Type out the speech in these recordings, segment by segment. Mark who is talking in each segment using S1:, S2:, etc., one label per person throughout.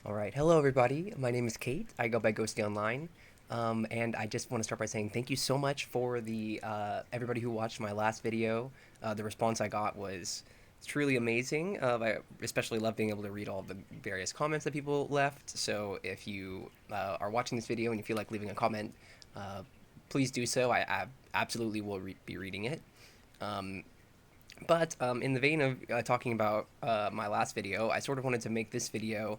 S1: All right. Hello, everybody. My name is Kate. I go by Ghosty Online. And I just want to start by saying thank you so much for the everybody who watched my last video. The response I got was truly amazing. I especially love being able to read all the various comments that people left. So if you are watching this video and you feel like leaving a comment, uh, please do so. I absolutely will be reading it. Um, but in the vein of talking about my last video, I sort of wanted to make this video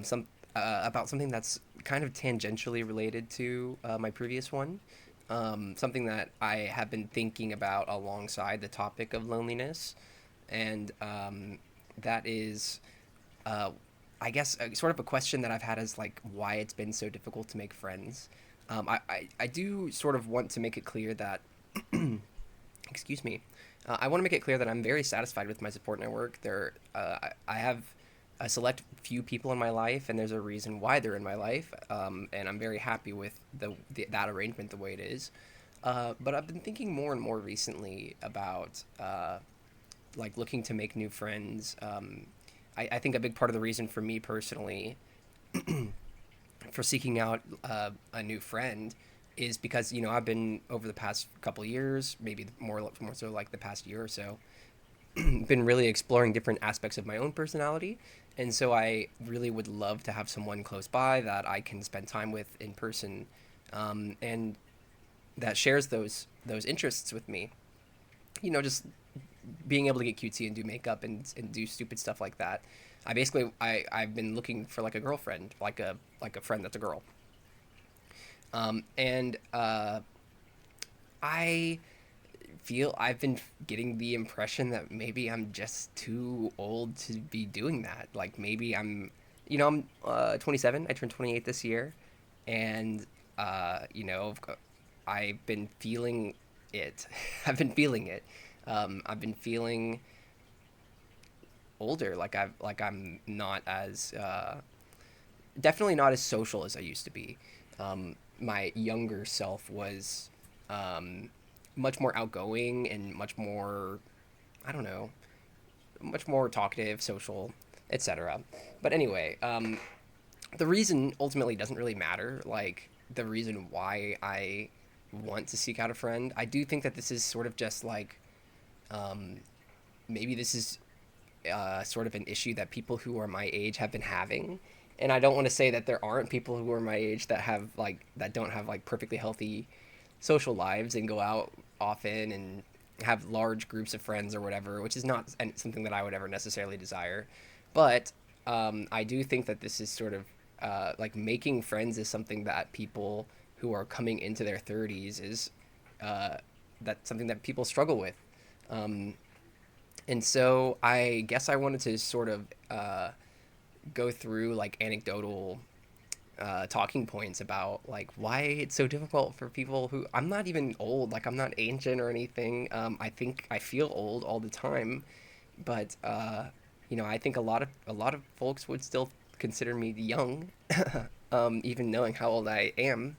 S1: some about something that's kind of tangentially related to my previous one. Something that I have been thinking about alongside the topic of loneliness, and that is, uh, I guess, sort of a question that I've had is like why it's been so difficult to make friends. I do sort of want to make it clear that excuse me. I want to make it clear that I'm very satisfied with my support network. I have a select few people in my life, and there's a reason why they're in my life, and I'm very happy with that arrangement the way it is. But I've been thinking more and more recently about like looking to make new friends. I think a big part of the reason for me personally for seeking out a new friend is because I've been over the past couple years, maybe more so like the past year or so, been really exploring different aspects of my own personality, and so I really would love to have someone close by that I can spend time with in person, and that shares those interests with me. Just being able to get cutesy and do makeup and do stupid stuff like that. I've been looking for like a girlfriend, like a friend that's a girl. And I feel I've been getting the impression that maybe I'm just too old to be doing that. Like maybe I'm 27. I turned 28 this year, and I've been feeling it. I've been feeling it. I've been feeling older. I'm not as definitely not as social as I used to be. My younger self was um, much more outgoing and much more, I don't know, much more talkative, social, etc. But anyway, the reason ultimately doesn't really matter. Like the reason why I want to seek out a friend, I do think that this is sort of just like um, maybe this is sort of an issue that people who are my age have been having. And I don't want to say that there aren't people who are my age that don't have like perfectly healthy social lives and go out often and have large groups of friends or whatever, which is not something that I would ever necessarily desire. But I do think that this is sort of like making friends is something that people who are coming into their 30s is uh, that's something that people struggle with. Um, and so I guess I wanted to sort of go through like anecdotal talking points about like why it's so difficult for people who I'm not even old, like I'm not ancient or anything. I think I feel old all the time, but I think a lot of folks would still consider me young, even knowing how old I am.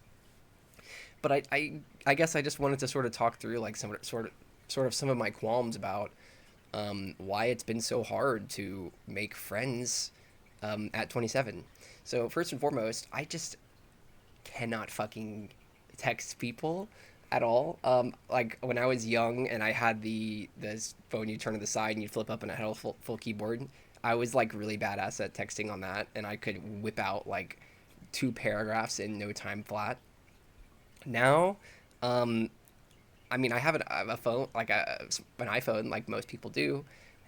S1: But I guess I just wanted to sort of talk through like sort of some of my qualms about why it's been so hard to make friends at 27. So first and foremost, I just cannot fucking text people at all. Like when I was young and I had this phone you turn to the side and you flip up and it had a full keyboard. I was like really badass at texting on that, and I could whip out like two paragraphs in no time flat. Now, um, I mean, I have a phone like an iPhone, like most people do,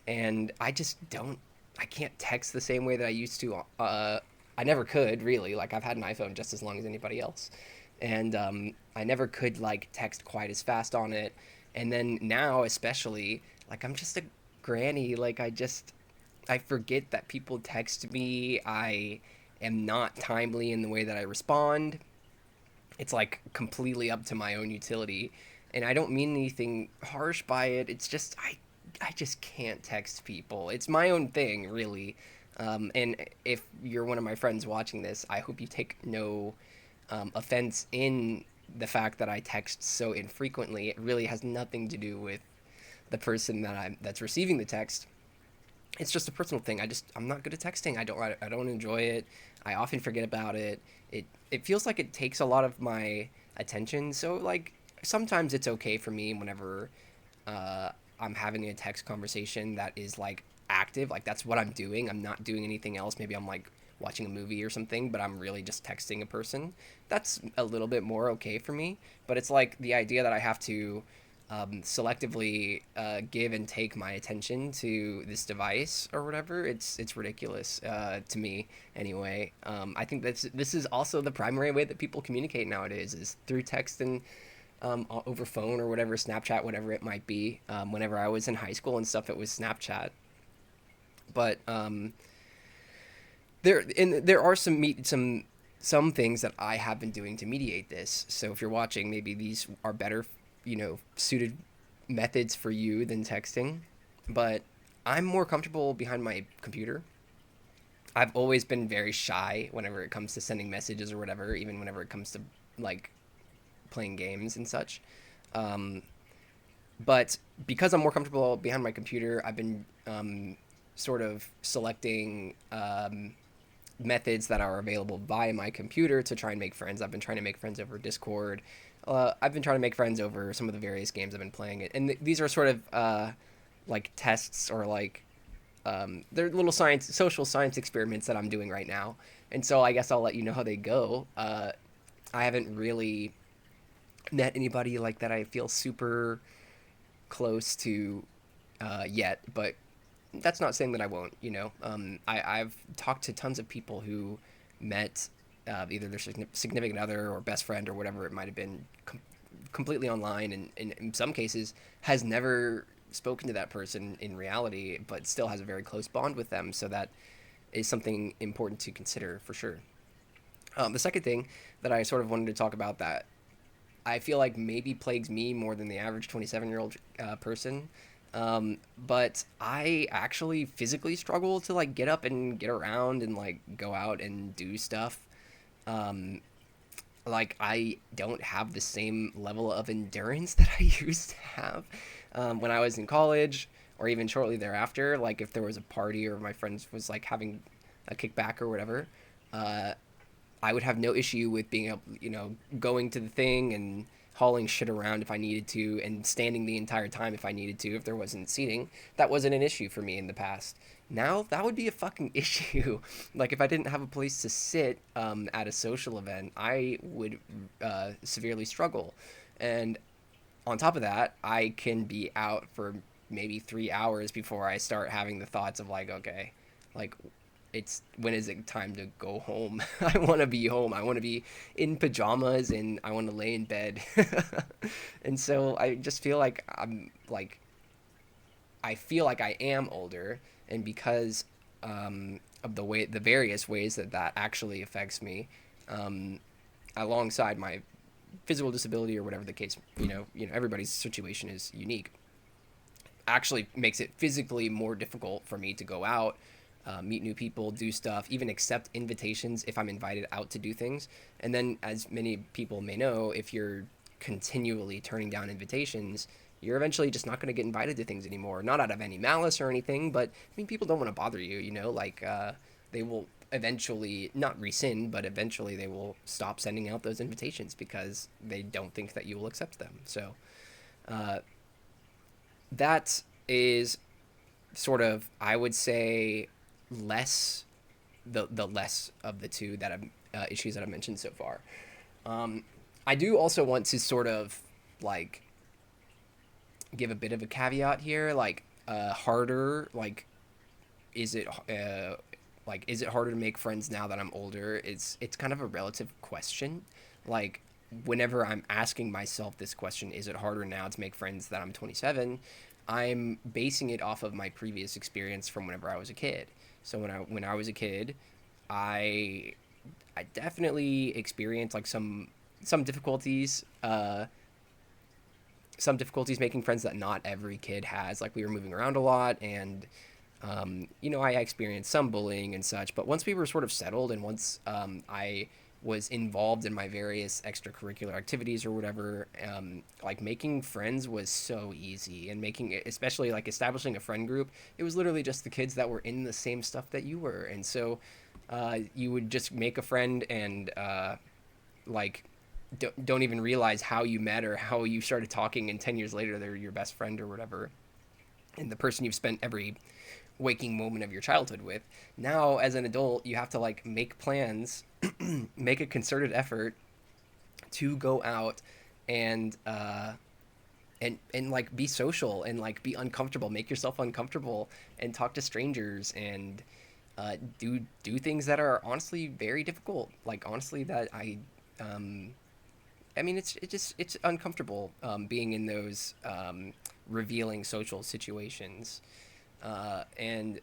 S1: and I just don't. I can't text the same way that I used to. I never could really. Like I've had an iPhone just as long as anybody else, and I never could like text quite as fast on it. And then now, especially, like I'm just a granny. I forget that people text me. I am not timely in the way that I respond. It's like completely up to my own utility, and I don't mean anything harsh by it. It's just I just can't text people. It's my own thing, really. And if you're one of my friends watching this, I hope you take no offense in the fact that I text so infrequently. It really has nothing to do with the person that's receiving the text. it's just a personal thing. I'm not good at texting. I don't enjoy it. I often forget about it. It feels like it takes a lot of my attention. So like sometimes it's okay for me whenever uh, I'm having a text conversation that is like active. Like that's what I'm doing. I'm not doing anything else. Maybe I'm like watching a movie or something, but I'm really just texting a person. That's a little bit more okay for me. But it's like the idea that I have to selectively give and take my attention to this device or whatever. It's ridiculous to me anyway. I think this is also the primary way that people communicate nowadays is through text and over phone or whatever, Snapchat, whatever it might be. Whenever I was in high school and stuff, it was Snapchat. But there are some things that I have been doing to mediate this. So if you're watching, maybe these are better, suited methods for you than texting. But I'm more comfortable behind my computer. I've always been very shy whenever it comes to sending messages or whatever, even whenever it comes to like playing games and such. Um, but because I'm more comfortable behind my computer, I've been sort of selecting methods that are available via my computer to try and make friends. I've been trying to make friends over Discord. I've been trying to make friends over some of the various games I've been playing. And these are sort of like tests or like they're little social science experiments that I'm doing right now. And so I guess I'll let you know how they go. I haven't really met anybody like that I feel super close to yet, but that's not saying that I won't. I've talked to tons of people who met either their significant other or best friend or whatever it might have been completely online, and in some cases has never spoken to that person in reality, but still has a very close bond with them. So that is something important to consider for sure. The second thing that I sort of wanted to talk about that I feel like maybe plagues me more than the average 27-year-old person. But I actually physically struggle to like get up and get around and like go out and do stuff. Um, like I don't have the same level of endurance that I used to have when I was in college or even shortly thereafter. Like if there was a party or my friends was like having a kickback or whatever, uh, I would have no issue with being able, going to the thing and hauling shit around if I needed to and standing the entire time if I needed to, if there wasn't seating. That wasn't an issue for me in the past. Now, that would be a fucking issue. Like, if I didn't have a place to sit at a social event, I would severely struggle. And on top of that, I can be out for maybe 3 hours before I start having the thoughts of, like, okay, like, it's when is it time to go home? I want to be home. I want to be in pajamas and I want to lay in bed. And so I just feel like I feel like I am older, and because of the various ways that that actually affects me, um, alongside my physical disability or whatever the case, everybody's situation is unique. Actually makes it physically more difficult for me to go out, meet new people, do stuff, even accept invitations if I'm invited out to do things. And then, as many people may know, if you're continually turning down invitations, you're eventually just not going to get invited to things anymore. Not out of any malice or anything, but I mean, people don't want to bother you, like they will eventually not rescind, but eventually they will stop sending out those invitations because they don't think that you will accept them. So uh, that is sort of, I would say, less the less of the two that issues that I've mentioned so far. Um, I do also want to sort of like give a bit of a caveat here, like harder, is it is it harder to make friends now that I'm older? It's kind of a relative question. Like whenever I'm asking myself this question, is it harder now to make friends that I'm 27? I'm basing it off of my previous experience from whenever I was a kid. So when I was a kid, I I definitely experienced like some difficulties making friends that not every kid has. Like we were moving around a lot, and I experienced some bullying and such. But once we were sort of settled, and once I was involved in my various extracurricular activities or whatever, like making friends was so easy, and making, especially like establishing a friend group, it was literally just the kids that were in the same stuff that you were. And so you would just make a friend and like don't even realize how you met or how you started talking, and 10 years later they're your best friend or whatever, and the person you've spent every waking moment of your childhood with. Now as an adult you have to like make plans, make a concerted effort to go out and and like be social and like be uncomfortable, make yourself uncomfortable, and talk to strangers, and do things that are honestly very difficult, like honestly that um, I mean, it's uncomfortable being in those revealing social situations, and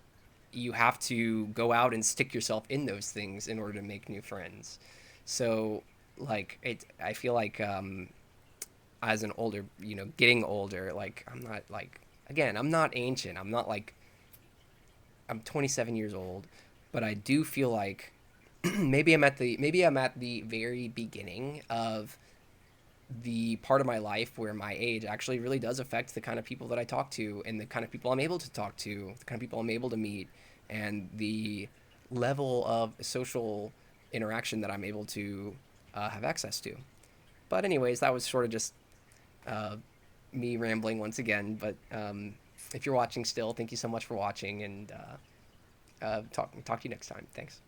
S1: you have to go out and stick yourself in those things in order to make new friends. So, like I feel like as an older, getting older, like I'm not like, again, I'm not ancient. I'm not like, I'm 27 years old, but I do feel like maybe I'm at the very beginning of the part of my life where my age actually really does affect the kind of people that I talk to, and the kind of people I'm able to talk to, the kind of people I'm able to meet, and the level of social interaction that I'm able to have access to. But anyways, that was sort of just uh, me rambling once again. But if you're watching still, thank you so much for watching, and talk to you next time. Thanks.